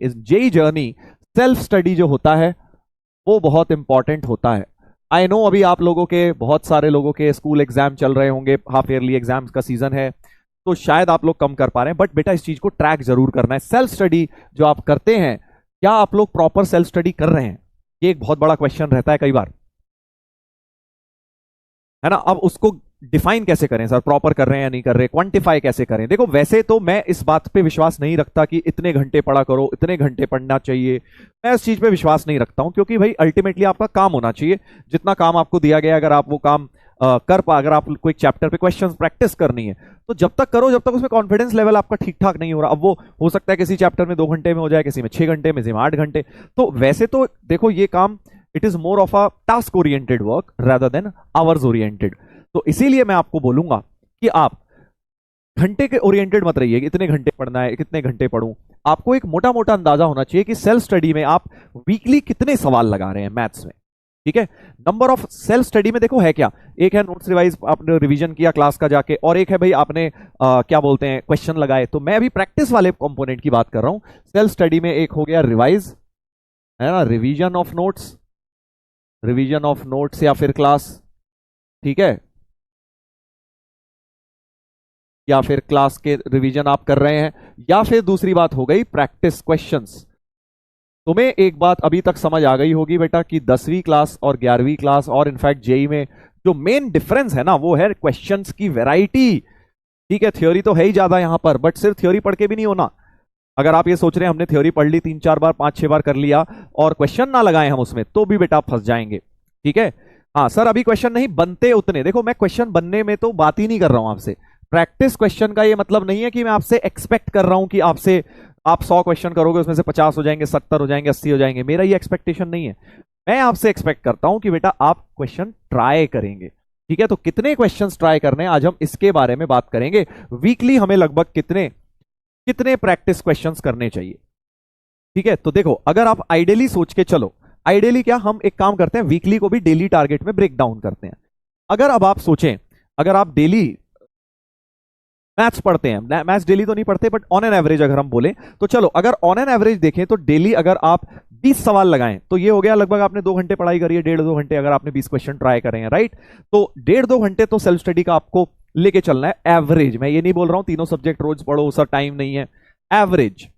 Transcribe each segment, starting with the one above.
इस JEE journey self study जो होता है वो बहुत इंपॉर्टेंट होता है। आई नो अभी आप लोगों के, बहुत सारे लोगों के स्कूल एग्जाम चल रहे होंगे, हाफ ईयरली एग्जाम्स का सीजन है, तो शायद आप लोग कम कर पा रहे हैं, बट बेटा इस चीज को ट्रैक जरूर करना है। सेल्फ स्टडी जो आप करते हैं, क्या आप लोग प्रॉपर सेल्फ स्टडी कर रहे हैं? ये एक बहुत बड़ा क्वेश्चन रहता है कई बार, है ना। अब उसको डिफाइन कैसे करें सर, प्रॉपर कर रहे हैं या नहीं कर रहे, क्वांटिफाई कैसे करें? देखो वैसे तो मैं इस बात पे विश्वास नहीं रखता कि इतने घंटे पढ़ा करो, इतने घंटे पढ़ना चाहिए, मैं इस चीज पे विश्वास नहीं रखता हूं, क्योंकि भाई अल्टीमेटली आपका काम होना चाहिए। जितना काम आपको दिया गया, अगर आप वो काम कर पा, अगर आप कोई चैप्टर पे क्वेश्चंस प्रैक्टिस करनी है तो जब तक करो, जब तक उसमें कॉन्फिडेंस लेवल आपका ठीक ठाक नहीं हो रहा। अब वो हो सकता है किसी चैप्टर में 2 घंटे में हो जाए, किसी में 6 घंटे में, किसी में 8 घंटे। तो वैसे तो देखो ये काम, it is more of a task oriented work rather than hours oriented. तो इसीलिए मैं आपको बोलूंगा कि आप घंटे के ओरिएंटेड मत रहिए, इतने घंटे पढ़ना है, कितने घंटे पढ़ूं। आपको एक मोटा मोटा अंदाजा होना चाहिए कि सेल्फ स्टडी में आप वीकली कितने सवाल लगा रहे हैं मैथ्स में, ठीक है। नंबर ऑफ सेल्फ स्टडी में देखो है क्या, एक है नोट्स रिवाइज, आपने रिवीजन किया क्लास का जाके, और एक है भाई आपने क्या बोलते हैं क्वेश्चन लगाए। तो मैं अभी प्रैक्टिस वाले कंपोनेंट की बात कर रहा हूं। सेल्फ स्टडी में एक हो गया रिवाइज, है ना, revision of notes, revision of notes या फिर क्लास, ठीक है, या फिर क्लास के रिवीजन आप कर रहे हैं, या फिर दूसरी बात हो गई प्रैक्टिस क्वेश्चंस। तुम्हें एक बात अभी तक समझ आ गई होगी बेटा कि 10वीं क्लास और 11वीं क्लास और इनफैक्ट जेई में जो मेन डिफरेंस है ना, वो है क्वेश्चंस की वैरायटी, ठीक है। थ्योरी तो है ही ज्यादा यहां पर, बट सिर्फ थ्योरी पढ़ के भी नहीं होना। अगर आप ये सोच रहे हैं हमने थ्योरी पढ़ ली 3-4 बार, 5-6 बार कर लिया और क्वेश्चन ना लगाए हम उसमें, तो भी बेटा आप फंस जाएंगे, ठीक है। हाँ सर अभी क्वेश्चन नहीं बनते उतने, देखो मैं क्वेश्चन बनने में तो बात ही नहीं कर रहा हूं आपसे। प्रैक्टिस क्वेश्चन का ये मतलब नहीं है कि मैं आपसे एक्सपेक्ट कर रहा हूं कि आपसे आप 100 क्वेश्चन करोगे उसमें से 50 हो जाएंगे, 70 हो जाएंगे, 80 हो जाएंगे, मेरा ये एक्सपेक्टेशन नहीं है। मैं आपसे एक्सपेक्ट करता हूं कि बेटा आप क्वेश्चन ट्राई करेंगे, ठीक है। तो कितने क्वेश्चंस ट्राई करने हैं आज हम इसके बारे में बात करेंगे। वीकली हमें लगभग कितने कितने प्रैक्टिस क्वेश्चंस करने चाहिए, ठीक है। तो देखो अगर आप आइडियली सोच के चलो, आइडियली क्या, हम एक काम करते हैं वीकली को भी डेली टारगेट में ब्रेक डाउन करते हैं। अगर अब आप सोचें, अगर आप डेली मैथ्स पढ़ते हैं, मैथ्स डेली तो नहीं पढ़ते बट ऑन एन एवरेज अगर हम बोले तो चलो, अगर ऑन एन एवरेज देखें तो डेली अगर आप 20 सवाल लगाएं तो ये हो गया लगभग आपने 2 घंटे पढ़ाई करी है, 1.5-2 घंटे अगर आपने 20 क्वेश्चन ट्राई करे हैं, राइट। तो 1.5-2 घंटे तो सेल्फ स्टडी का आपको लेके चलना है एवरेज। मैं ये नहीं बोल रहा हूं तीनों सब्जेक्ट रोज पढ़ो सर, टाइम नहीं है, एवरेज।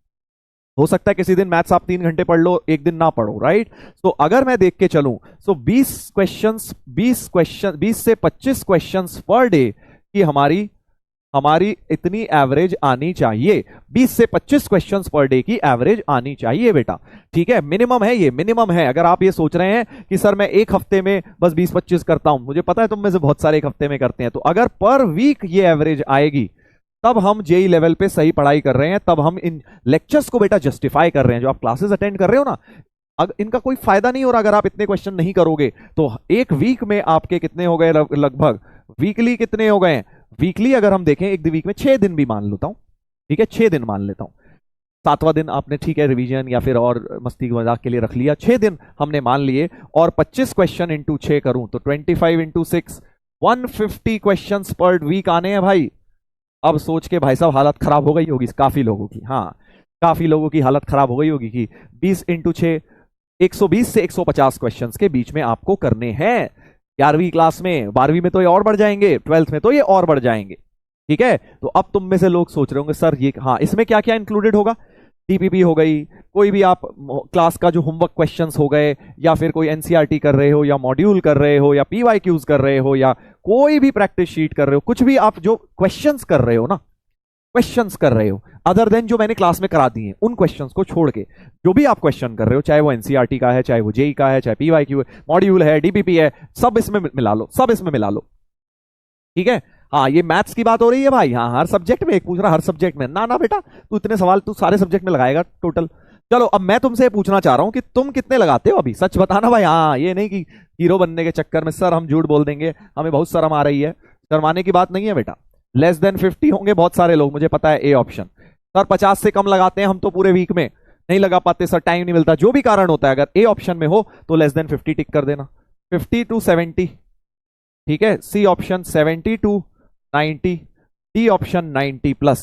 हो सकता है किसी दिन मैथ्स आप 3 घंटे पढ़ लो, एक दिन ना पढ़ो, राइट। तो अगर मैं देख के चलूं तो 20 से 25 क्वेश्चंस पर डे की हमारी इतनी एवरेज आनी चाहिए। 20 से 25 क्वेश्चंस पर डे की एवरेज आनी चाहिए बेटा, ठीक है। मिनिमम है, ये मिनिमम है। अगर आप ये सोच रहे हैं कि सर मैं एक हफ्ते में बस 20-25 करता हूं, मुझे पता है तुम में से बहुत सारे एक हफ्ते में करते हैं, तो अगर पर वीक ये एवरेज आएगी तब हम जेई लेवल पे सही पढ़ाई कर रहे हैं, तब हम इन लेक्चर्स को बेटा जस्टिफाई कर रहे हैं। जो आप क्लासेस अटेंड कर रहे हो ना, अगर इनका कोई फायदा नहीं हो रहा अगर आप इतने क्वेश्चन नहीं करोगे। तो एक वीक में आपके कितने हो गए लगभग, वीकली कितने हो गए? वीकली अगर हम देखें एक वीक में 6 दिन भी मान लेता हूं, ठीक है, 6 दिन मान लेता हूं। 7वां दिन आपने ठीक है रिवीजन या फिर और मस्ती मजाक के लिए रख लिया, 6 दिन हमने मान लिए, और 25 क्वेश्चन इंटू 6 करूं तो 25 इंटू 6 150 क्वेश्चन पर वीक आने हैं भाई। अब सोच के भाई साहब हालत खराब हो गई होगी काफी लोगों की, हाँ काफी लोगों की हालत खराब हो गई होगी कि 20 इंटू 6 120 से 150 क्वेश्चंस के बीच में आपको करने हैं 11वीं क्लास में। 12वीं में तो ये और बढ़ जाएंगे, 12th में तो ये और बढ़ जाएंगे, ठीक है। तो अब तुम में से लोग सोच रहे होंगे सर ये, हाँ इसमें क्या क्या इंक्लूडेड होगा, टीपीपी हो गई, कोई भी आप क्लास का जो होमवर्क क्वेश्चंस हो गए, या फिर कोई एनसीईआरटी कर रहे हो, या मॉड्यूल कर रहे हो, या पीवाईक्यूज कर रहे हो, या कोई भी प्रैक्टिस शीट कर रहे हो, कुछ भी आप जो क्वेश्चंस कर रहे हो ना, क्वेश्चंस कर रहे हो अदर देन जो मैंने क्लास में करा दिए, उन क्वेश्चंस को छोड़ के जो भी आप क्वेश्चन कर रहे हो, चाहे वो एनसीईआरटी का है, चाहे वो जेई का है, चाहे पीवाईक्यू है, मॉड्यूल है, डीपीपी है, सब इसमें मिला लो, सब इसमें मिला लो, ठीक है। हाँ ये मैथ्स की बात हो रही है भाई, हाँ हर सब्जेक्ट में, एक पूछ रहा हर सब्जेक्ट में, ना ना बेटा तू इतने सवाल तू सारे सब्जेक्ट में लगाएगा टोटल। चलो अब मैं तुमसे पूछना चाह रहा हूं कि तुम कितने लगाते हो अभी, सच बताना भाई। हाँ ये नहीं कि हीरो बनने के चक्कर में सर हम झूठ बोल देंगे, हमें बहुत शर्म आ रही है, शर्माने की बात नहीं है बेटा। लेस देन 50 होंगे बहुत सारे लोग, मुझे पता है, ए ऑप्शन। सर 50 से कम लगाते हैं हम तो पूरे वीक में, नहीं लगा पाते सर, टाइम नहीं मिलता, जो भी कारण होता है, अगर ए ऑप्शन में हो तो लेस देन 50 टिक कर देना, 50 to 70, ठीक है। C option 70 to 90, D option 90 plus.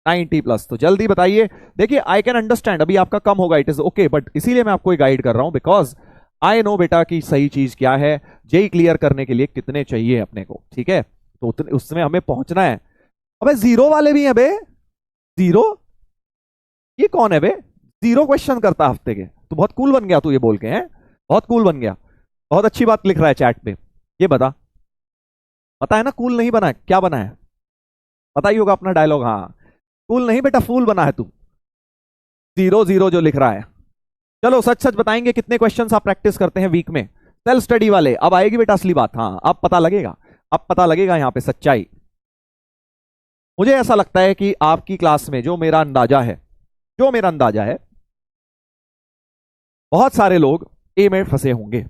90+। तो जल्दी बताइए। देखिए आई कैन अंडरस्टैंड अभी आपका कम होगा, इट इज ओके, बट इसीलिए मैं आपको गाइड कर रहा हूं बिकॉज आई नो बेटा कि सही चीज क्या है, जेई क्लियर करने के लिए कितने चाहिए अपने को, ठीक है, तो उसमें हमें पहुंचना है। अबे जीरो वाले भी हैं बे, जीरो, ये कौन है बे, जीरो क्वेश्चन करता हफ्ते के, तू बहुत कूल बन गया तू ये बोल के, हैं बहुत कूल बन गया, बहुत अच्छी बात लिख रहा है चैट पे। ये बता, पता है ना कूल नहीं बना है, क्या बना है पता ही होगा अपना डायलॉग, हाँ कूल नहीं बेटा फूल बना है तू, जीरो जीरो जो लिख रहा है। चलो सच सच बताएंगे कितने क्वेश्चंस आप प्रैक्टिस करते हैं वीक में, सेल्फ स्टडी वाले। अब आएगी बेटा असली बात, हाँ अब पता लगेगा, अब पता लगेगा यहां पे सच्चाई। मुझे ऐसा लगता है कि आपकी क्लास में जो मेरा अंदाजा है, जो मेरा अंदाजा है, बहुत सारे लोग ए में फंसे होंगे।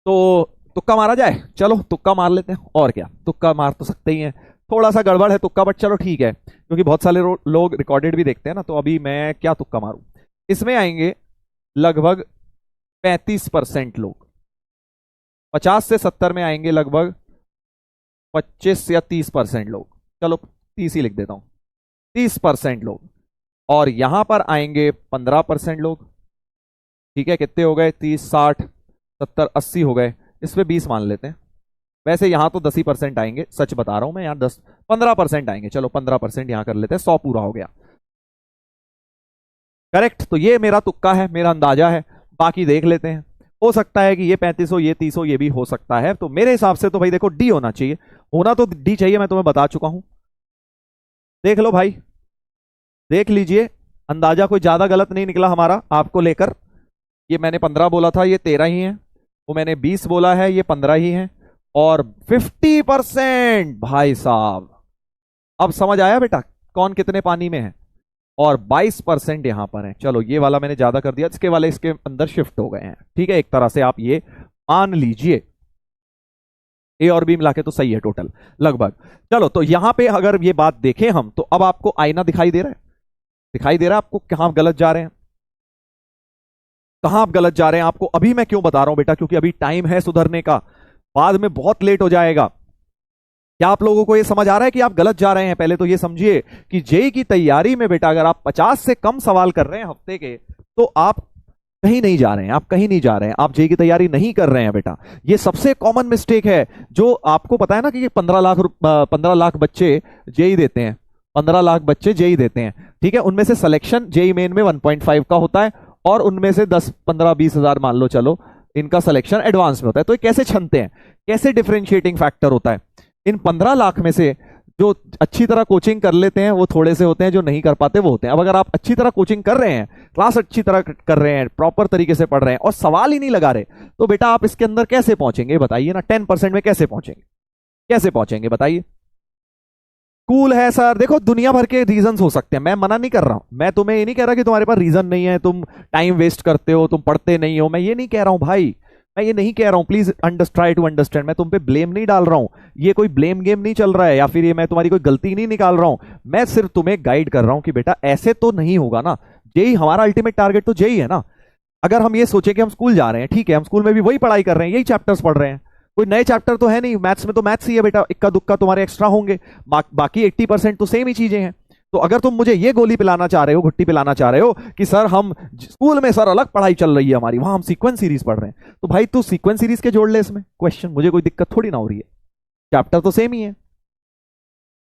तो तुक्का मारा जाए, चलो तुक्का मार लेते हैं, और क्या, तुक्का मार तो सकते ही हैं, थोड़ा सा गड़बड़ है तुक्का बट चलो ठीक है, क्योंकि बहुत सारे लोग रिकॉर्डेड भी देखते हैं ना, तो अभी मैं क्या तुक्का मारूं। इसमें आएंगे लगभग 35% लोग, 50 से 70 में आएंगे लगभग 25 या 30% लोग, चलो 30 ही लिख देता हूं, 30% लोग, और यहां पर आएंगे 15% लोग, ठीक है, कितने हो गए, 30 60 70 80 हो गए, इस पे 20 मान लेते हैं। वैसे यहां तो 10 ही % आएंगे, सच बता रहा हूं मैं, यहां 10 15% आएंगे, चलो 15% यहां कर लेते हैं, 100 पूरा हो गया, करेक्ट। तो ये मेरा तुक्का है, मेरा अंदाजा है, बाकी देख लेते हैं, हो सकता है कि ये 35 हो, ये 30 हो, ये भी हो सकता है। तो मेरे हिसाब से तो भाई देखो डी होना चाहिए, होना तो डी चाहिए, मैं तुम्हें बता चुका हूं, देख लो भाई, देख लीजिए, अंदाजा कोई ज्यादा गलत नहीं निकला हमारा आपको लेकर। ये मैंने 15 बोला था, ये 13 ही है, वो मैंने 20 बोला है, ये 15 ही है, और 50% भाई साहब, अब समझ आया बेटा कौन कितने पानी में है, और 22% यहां पर है। चलो ये वाला मैंने ज्यादा कर दिया, इसके वाले इसके अंदर शिफ्ट हो गए हैं, ठीक है, एक तरह से आप ये मान लीजिए, ए और बी मिला के तो सही है टोटल लगभग। चलो तो यहां पे अगर ये बात देखें हम, तो अब आपको आईना दिखाई दे रहा है, दिखाई दे रहा है आपको कहां गलत जा रहे हैं, कहां आप गलत जा रहे हैं। आपको अभी मैं क्यों बता रहा हूं बेटा, क्योंकि अभी टाइम है सुधरने का, बाद में बहुत लेट हो जाएगा। क्या आप लोगों को यह समझ आ रहा है कि आप गलत जा रहे हैं। पहले तो यह समझिए कि जेई की तैयारी में बेटा अगर आप 50 से कम सवाल कर रहे हैं हफ्ते के, तो आप कहीं नहीं जा रहे हैं, आप कहीं नहीं जा रहे हैं, आप जेई की तैयारी नहीं कर रहे हैं बेटा। ये सबसे कॉमन मिस्टेक है, जो आपको पता है ना कि 15 लाख बच्चे जेई देते हैं, 15 लाख बच्चे जेई देते हैं, ठीक है, उनमें से सिलेक्शन जेई मेन में 1.5 का होता है, और उनमें से 10 15 20 हजार मान लो, चलो इनका सिलेक्शन एडवांस में होता है। तो ये कैसे छनते हैं, कैसे डिफरेंशिएटिंग फैक्टर होता है, इन 15 लाख में से जो अच्छी तरह कोचिंग कर लेते हैं वो थोड़े से होते हैं, जो नहीं कर पाते वो होते हैं। अब अगर आप अच्छी तरह कोचिंग कर रहे हैं, क्लास अच्छी तरह कर रहे हैं, प्रॉपर तरीके से पढ़ रहे हैं, और सवाल ही नहीं लगा रहे, तो बेटा आप इसके अंदर कैसे पहुंचेंगे बताइए ना, 10% में कैसे पहुंचेंगे, कैसे पहुंचेंगे बताइए। कूल है सर, देखो दुनिया भर के रीजंस हो सकते हैं, मैं मना नहीं कर रहा हूं, मैं तुम्हें ये नहीं कह रहा कि तुम्हारे पास रीजन नहीं है, तुम टाइम वेस्ट करते हो, तुम पढ़ते नहीं हो, मैं ये नहीं कह रहा हूं भाई, मैं ये नहीं कह रहा हूं, प्लीज ट्राई टू अंडरस्टैंड, मैं तुम पे ब्लेम नहीं डाल रहा हूं, ये कोई ब्लेम गेम नहीं चल रहा है, या फिर ये मैं तुम्हारी कोई गलती नहीं निकाल रहा हूं, मैं सिर्फ तुम्हें गाइड कर रहा हूं कि बेटा ऐसे तो नहीं होगा ना, जेई हमारा अल्टीमेट टारगेट तो जेई है ना। अगर हम ये सोचे कि हम स्कूल जा रहे हैं, ठीक है, हम स्कूल में भी वही पढ़ाई कर रहे हैं, यही चैप्टर्स पढ़ रहे हैं, कोई नए चैप्टर तो है नहीं, मैथ्स में तो मैथ्स ही है बेटा, इक्का दुक्का तुम्हारे एक्स्ट्रा होंगे, बाकी 80% तो सेम ही चीजें हैं। तो अगर तुम मुझे ये गोली पिलाना चाह रहे हो, घुट्टी पिलाना चाह रहे हो कि सर हम स्कूल में सर अलग पढ़ाई चल रही है हमारी, वहां हम सीक्वेंस सीरीज पढ़ रहे हैं, तो भाई तू सीक्वेंस सीरीज के जोड़ ले इसमें क्वेश्चन, मुझे कोई दिक्कत थोड़ी ना हो रही है, चैप्टर तो सेम ही है,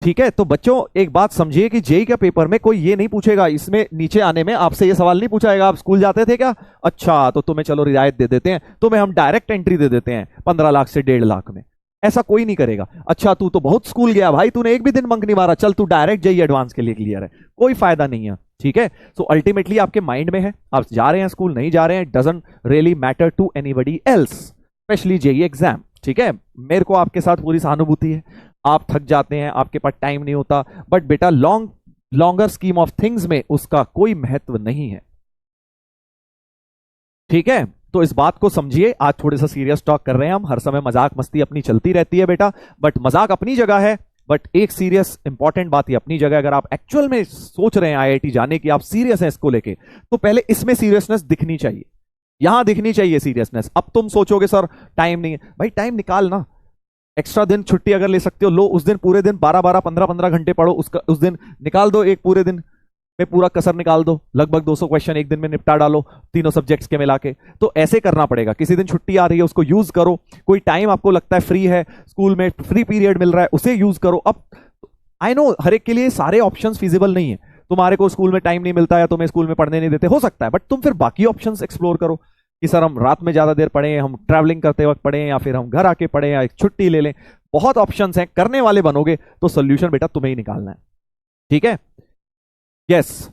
ठीक है। तो बच्चों एक बात समझिए कि जेई का पेपर में कोई ये नहीं पूछेगा, इसमें नीचे आने में आपसे ये सवाल नहीं पूछा जाएगा आप स्कूल जाते थे क्या, अच्छा तो तुम्हें चलो रियायत दे देते हैं, तुम्हें हम डायरेक्ट एंट्री दे देते हैं 15 लाख से 1.5 लाख में, ऐसा कोई नहीं करेगा। अच्छा तू तो बहुत स्कूल गया भाई, तूने एक भी दिन बंक नहीं मारा, चल तू डायरेक्ट जेई एडवांस के लिए क्लियर है, कोई फायदा नहीं है, ठीक है। सो अल्टीमेटली आपके माइंड में है, आप जा रहे हैं स्कूल नहीं जा रहे हैं, doesn't really matter to anybody else, specially JEE exam, ठीक है। मेरे को आपके साथ पूरी सहानुभूति है, आप थक जाते हैं, आपके पास टाइम नहीं होता, बट बेटा लॉन्गर स्कीम ऑफ थिंग्स में उसका कोई महत्व नहीं है, ठीक है। तो इस बात को समझिए, आज थोड़े सा सीरियस टॉक कर रहे हैं हम, हर समय मजाक मस्ती अपनी चलती रहती है बेटा, बट मजाक अपनी जगह है, बट एक सीरियस इंपॉर्टेंट बात ही अपनी जगह। अगर आप एक्चुअल में सोच रहे हैं आईआईटी जाने की, आप सीरियस हैं इसको लेके, तो पहले इसमें सीरियसनेस दिखनी चाहिए, यहां दिखनी चाहिए सीरियसनेस। अब तुम सोचोगे सर टाइम नहीं है, भाई टाइम निकाल ना, एक्स्ट्रा दिन छुट्टी अगर ले सकते हो लो, उस दिन पूरे दिन 12-12 15-15 घंटे पढ़ो, उसका उस दिन निकाल दो, एक पूरे दिन में पूरा कसर निकाल दो, लगभग 200 क्वेश्चन एक दिन में निपटा डालो तीनों सब्जेक्ट्स के मिला के। तो ऐसे करना पड़ेगा, किसी दिन छुट्टी आ रही है उसको यूज करो, कोई टाइम आपको लगता है फ्री है, स्कूल में फ्री पीरियड मिल रहा है उसे यूज करो। अब आई नो हर एक के लिए सारे ऑप्शंस फिजिबल नहीं है, तुम्हारे को स्कूल में टाइम नहीं मिलता है, तुम्हें स्कूल में पढ़ने नहीं देते, हो सकता है, बट तुम फिर बाकी ऑप्शंस एक्सप्लोर करो कि सर हम रात में ज्यादा देर पढ़ें, हम ट्रैवलिंग करते वक्त पढ़ें, या फिर हम घर आके पढ़ें, या एक छुट्टी ले लें। बहुत ऑप्शंस हैं, करने वाले बनोगे तो सोल्यूशन बेटा तुम्हें ही निकालना है, ठीक है। यस,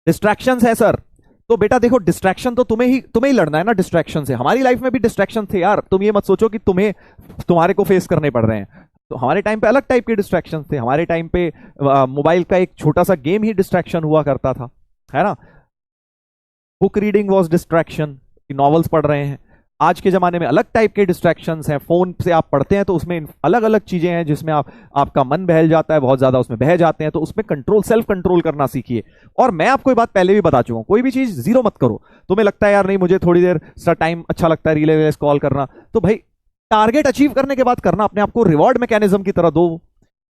डिस्ट्रैक्शंस है सर, तो बेटा देखो डिस्ट्रैक्शन तो तुम्हें ही लड़ना है ना डिस्ट्रैक्शन से। हमारी लाइफ में भी डिस्ट्रैक्शन थे यार, तुम ये मत सोचो कि तुम्हारे को फेस करने पड़ रहे हैं। तो हमारे टाइम पे अलग टाइप के डिस्ट्रैक्शन थे, हमारे टाइम पे मोबाइल का एक छोटा सा गेम ही डिस्ट्रैक्शन हुआ करता था, है ना। Book reading was distraction, novels पढ़ रहे हैं। आज के जमाने में अलग टाइप के डिस्ट्रैक्शंस हैं, फोन से आप पढ़ते हैं तो उसमें अलग अलग चीजें हैं जिसमें आपका मन बहल जाता है, बहुत ज्यादा उसमें बह जाते हैं, तो उसमें कंट्रोल, सेल्फ कंट्रोल करना सीखिए। और मैं आपको ये बात पहले भी बता चुका हूं, कोई भी चीज जीरो मत करो। तुम्हें लगता है यार नहीं मुझे थोड़ी देर सा टाइम अच्छा लगता है रीले स्क्रॉल करना, तो भाई टारगेट अचीव करने के बाद करना, अपने आपको रिवॉर्ड मैकेनिज्म की तरह दो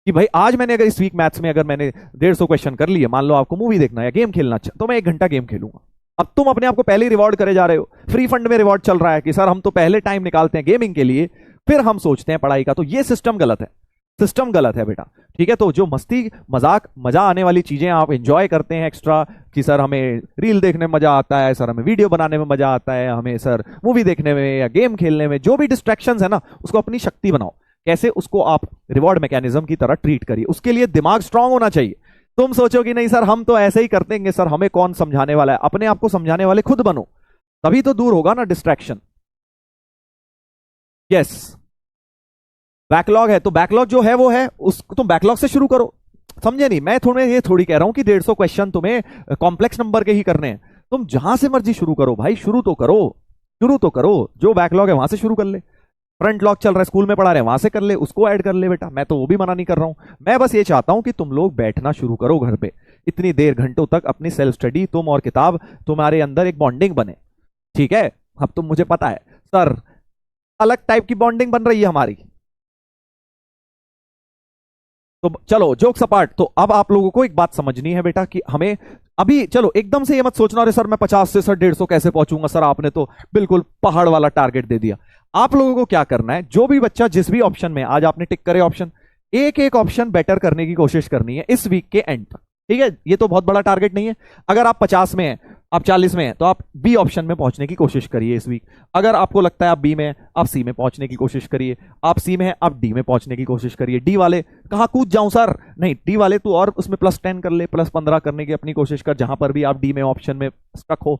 कि भाई आज मैंने अगर इस वीक मैथ्स में अगर मैंने 150 क्वेश्चन कर लिए, मान लो आपको मूवी देखना या गेम खेलना, तो मैं 1 घंटा गेम खेलूंगा। अब तुम अपने आप को पहले ही रिवॉर्ड करे जा रहे हो, फ्री फंड में रिवॉर्ड चल रहा है कि सर हम तो पहले टाइम निकालते हैं गेमिंग के लिए, फिर हम सोचते हैं पढ़ाई का। तो ये सिस्टम गलत है, सिस्टम गलत है बेटा, ठीक है। तो जो मस्ती मजाक मजा आने वाली चीजें आप एंजॉय करते हैं एक्स्ट्रा, कि सर हमें रील देखने में मजा आता है, सर हमें वीडियो बनाने में मजा आता है, हमें सर मूवी देखने में या गेम खेलने में, जो भी डिस्ट्रैक्शंस है ना उसको अपनी शक्ति बनाओ। कैसे? उसको आप रिवॉर्ड मैकेनिज्म की तरह ट्रीट करिए। उसके लिए दिमाग स्ट्रांग होना चाहिए। तुम सोचो कि नहीं सर हम तो ऐसे ही करते हैं, सर हमें कौन समझाने वाला है, अपने आप को समझाने वाले खुद बनो, तभी तो दूर होगा ना डिस्ट्रैक्शन। यस, बैकलॉग है तो बैकलॉग जो है वो है, उसको तुम बैकलॉग से शुरू करो, समझे नहीं। मैं तुम्हें ये थोड़ी कह रहा हूं कि 150 क्वेश्चन तुम्हें कॉम्प्लेक्स नंबर के ही करने हैं, तुम जहां से मर्जी शुरू करो भाई, शुरू तो करो, शुरू तो करो। जो बैकलॉग है वहां से शुरू कर ले, फ्रंट लॉग चल रहा है स्कूल में पढ़ा रहे हैं वहां से कर ले, उसको ऐड कर ले बेटा, मैं तो वो भी मना नहीं कर रहा हूं। मैं बस ये चाहता हूं कि तुम लोग बैठना शुरू करो घर पे, इतनी देर घंटों तक अपनी सेल्फ स्टडी, तुम और किताब, तुम्हारे अंदर एक बॉन्डिंग बने, ठीक है। अब तुम, मुझे पता है सर अलग टाइप की बॉन्डिंग बन रही है हमारी, तो चलो जोक्स अपार्ट। तो अब आप लोगों को एक बात समझनी है बेटा कि हमें अभी, चलो एकदम से ये मत सोचना अरे सर मैं 50 से सर 150 कैसे पहुंचूंगा, सर आपने तो बिल्कुल पहाड़ वाला टारगेट दे दिया। आप लोगों को क्या करना है, जो भी बच्चा जिस भी ऑप्शन में आज आपने टिक करे ऑप्शन, एक एक ऑप्शन बेटर करने की कोशिश करनी है इस वीक के एंड तक, ठीक है। ये तो बहुत बड़ा टारगेट नहीं है। अगर आप 50 में हैं, आप 40 में हैं, तो आप बी ऑप्शन में पहुंचने की कोशिश करिए इस वीक। अगर आपको लगता है आप बी में हैं, आप सी में पहुंचने की कोशिश करिए। आप सी में हैं, आप डी में पहुंचने की कोशिश करिए। डी वाले कहां कूद जाऊं सर, नहीं, डी वाले तू और उसमें +10 कर ले, +15 करने की अपनी कोशिश कर, जहां पर भी आप डी में ऑप्शन में स्टक हो,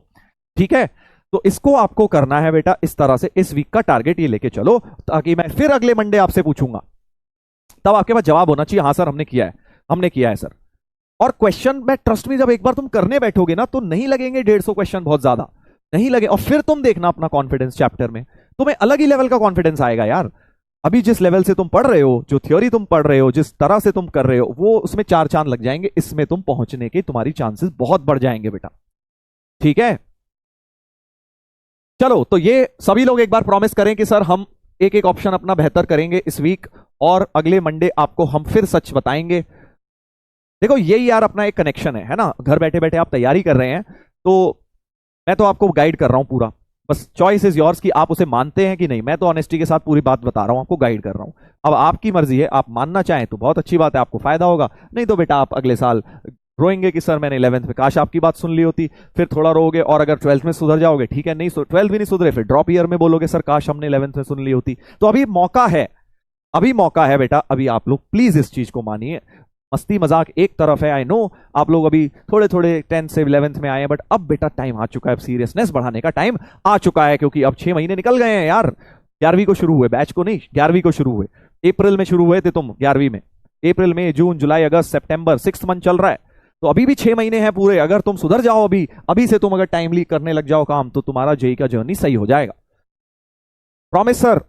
ठीक है। तो इसको आपको करना है बेटा इस तरह से, इस वीक का टारगेट ये लेके चलो, ताकि मैं फिर अगले मंडे आपसे पूछूंगा, तब आपके पास जवाब होना चाहिए, हाँ सर हमने किया है, हमने किया है सर। और क्वेश्चन में ट्रस्ट में जब एक बार तुम करने बैठोगे ना, तो नहीं लगेंगे 150 क्वेश्चन बहुत ज्यादा, नहीं लगे। और फिर तुम देखना अपना कॉन्फिडेंस चैप्टर में, तुम्हें अलग ही लेवल का कॉन्फिडेंस आएगा यार। अभी जिस लेवल से तुम पढ़ रहे हो, जो थ्योरी तुम पढ़ रहे हो, जिस तरह से तुम कर रहे हो, वो उसमें 4 चांद लग जाएंगे, इसमें तुम पहुंचने के तुम्हारी चांसेस बहुत बढ़ जाएंगे बेटा, ठीक है। चलो, तो ये सभी लोग एक बार प्रॉमिस करें कि सर हम एक एक ऑप्शन अपना बेहतर करेंगे इस वीक, और अगले मंडे आपको हम फिर सच बताएंगे। देखो यही यार अपना एक कनेक्शन है ना, घर बैठे बैठे आप तैयारी कर रहे हैं, तो मैं तो आपको गाइड कर रहा हूं पूरा, बस चॉइस इज योर्स कि आप उसे मानते हैं कि नहीं। मैं तो ऑनेस्टी के साथ पूरी बात बता रहा हूं, आपको गाइड कर रहा हूं। अब आपकी मर्जी है, आप मानना चाहें तो बहुत अच्छी बात है, आपको फायदा होगा, नहीं तो बेटा आप अगले साल रोएंगे कि सर मैंने 11th में काश आपकी बात सुन ली होती, फिर थोड़ा रोगे, और अगर 12th में सुधर जाओगे ठीक है, नहीं 12th भी नहीं सुधरे फिर ड्रॉप ईयर में बोलोगे सर काश हमने 11th में सुन ली होती। तो अभी मौका है, अभी मौका है बेटा, अभी आप लोग प्लीज इस चीज को मानिए। मस्ती मजाक एक तरफ है, आई नो आप लोग अभी थोड़े थोड़े 10th से 11th में आए हैं, बट अब बेटा टाइम आ चुका है, अब सीरियसनेस बढ़ाने का टाइम आ चुका है, क्योंकि अब 6 महीने निकल गए हैं यार। 11वीं को शुरू हुए, बैच को नहीं, 11वीं को शुरू हुए, अप्रैल में शुरू हुए थे तुम 11वीं में, अप्रैल में जून जुलाई अगस्त सितंबर 6 मंथ चल रहा है, तो अभी भी 6 महीने हैं पूरे। अगर तुम सुधर जाओ अभी से तुम अगर टाइमली करने लग जाओ काम, तो तुम्हारा जेई का जर्नी सही हो जाएगा। Promise sir?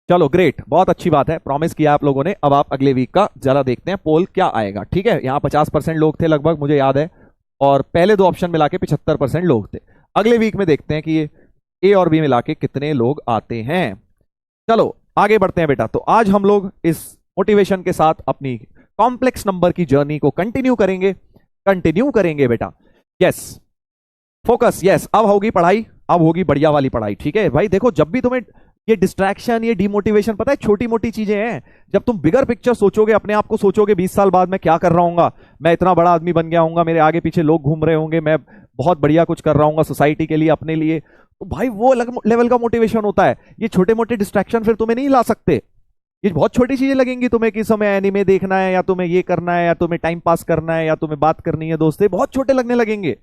चलो ग्रेट, बहुत अच्छी बात है, प्रॉमिस किया आप लोगों ने। अब आप अगले वीक का जरा देखते हैं पोल क्या आएगा, ठीक है। यहाँ 50% लोग थे लगभग, मुझे याद है और पहले दो ऑप्शन मिला के 75% लोग थे। अगले वीक में देखते हैं कि ये ए और बी मिला के कितने लोग आते हैं। चलो आगे बढ़ते हैं बेटा। तो आज हम लोग इस मोटिवेशन के साथ अपनी कॉम्प्लेक्स नंबर की जर्नी को कंटिन्यू करेंगे बेटा। Yes, focus, yes. अब होगी पढ़ाई, अब होगी बढ़िया वाली पढ़ाई, ठीक है भाई। देखो जब भी तुम्हें ये डिस्ट्रैक्शन, ये डिमोटिवेशन, पता है छोटी मोटी चीजें हैं। जब तुम बिगर पिक्चर सोचोगे, अपने आप को सोचोगे 20 साल बाद मैं क्या कर रहा हूँ, मैं इतना बड़ा आदमी बन गया हूँ, मेरे आगे पीछे लोग घूम रहे होंगे, मैं बहुत बढ़िया कुछ कर रहा हूँ सोसाइटी के लिए, अपने लिए, तो भाई वो अलग लेवल का मोटिवेशन होता है। ये छोटे मोटे डिस्ट्रैक्शन फिर तुम्हें नहीं ला सकते। ये बहुत छोटी चीजें लगेंगी तुम्हें कि समय एनिमे देखना है, या तुम्हें ये करना है, या तुम्हें टाइम पास करना है, या तुम्हें बात करनी है दोस्त से, बहुत छोटे लगने लगेंगे।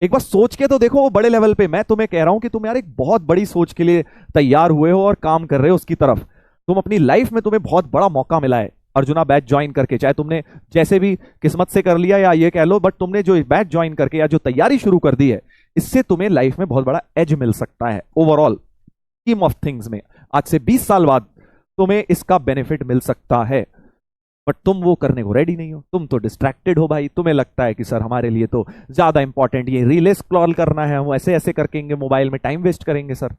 एक बार सोच के तो देखो वो बड़े लेवल पे। मैं तुम्हें कह रहा हूं कि तुम यार एक बहुत बड़ी सोच के लिए तैयार हुए हो और काम कर रहे हो उसकी तरफ। तुम अपनी लाइफ में, तुम्हें बहुत बड़ा मौका मिला है अर्जुना बैच ज्वाइन करके, चाहे तुमने जैसे भी किस्मत से कर लिया या ये कह लो, बट तुमने जो बैच ज्वाइन करके या जो तैयारी शुरू कर दी है, इससे तुम्हें लाइफ में बहुत बड़ा एज मिल सकता है ओवरऑल स्कीम ऑफ थिंग्स में। आज से 20 साल बाद तुम्हें इसका बेनिफिट मिल सकता है, बट तुम वो करने को रेडी नहीं हो। तुम तो डिस्ट्रैक्टेड हो भाई। तुम्हें लगता है कि सर हमारे लिए तो ज्यादा इंपॉर्टेंट ये रील स्क्रॉल करना है, हम ऐसे ऐसे करके मोबाइल में टाइम वेस्ट करेंगे सर,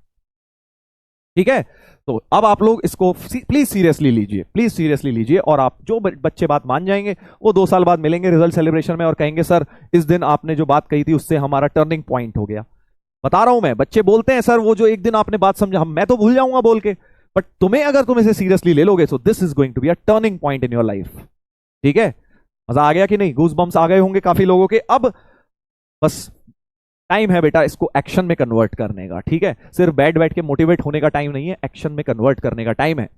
ठीक है। तो अब आप लोग इसको प्लीज सीरियसली लीजिए, प्लीज सीरियसली लीजिए। और आप जो बच्चे बात मान जाएंगे वो 2 साल बाद मिलेंगे रिजल्ट सेलिब्रेशन में और कहेंगे सर इस दिन आपने जो बात कही थी उससे हमारा टर्निंग पॉइंट हो गया। बता रहा हूं मैं, बच्चे बोलते हैं सर वो जो एक दिन आपने बात समझा, मैं तो भूल जाऊंगा बोल के, बट तुम्हें अगर तुम इसे सीरियसली ले लोगे, so this is going to be a turning point in your life, ठीक है। मजा आ गया कि नहीं? गूज बम्स आ गए होंगे काफी लोगों के। अब बस टाइम है बेटा इसको एक्शन में कन्वर्ट करने का, ठीक है। सिर्फ बैठ के मोटिवेट होने का टाइम नहीं है, एक्शन में कन्वर्ट करने का टाइम है।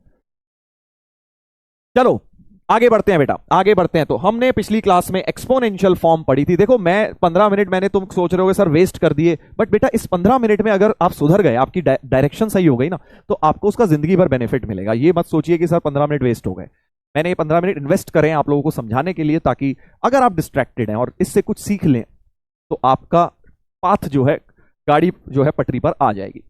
चलो आगे बढ़ते हैं बेटा, आगे बढ़ते हैं। तो हमने पिछली क्लास में एक्सपोनेंशियल फॉर्म पढ़ी थी। देखो मैं 15 मिनट मैंने, तुम सोच रहे होगे सर वेस्ट कर दिए, बट बेटा इस 15 मिनट में अगर आप सुधर गए, आपकी डायरेक्शन सही हो गई ना, तो आपको उसका जिंदगी भर बेनिफिट मिलेगा। ये मत सोचिए कि सर 15 मिनट वेस्ट हो गए। मैंने ये 15 मिनट इन्वेस्ट करें आप लोगों को समझाने के लिए, ताकि अगर आप डिस्ट्रैक्टेड हैं और इससे कुछ सीख लें तो आपका पाथ जो है, गाड़ी जो है पटरी पर आ जाएगी।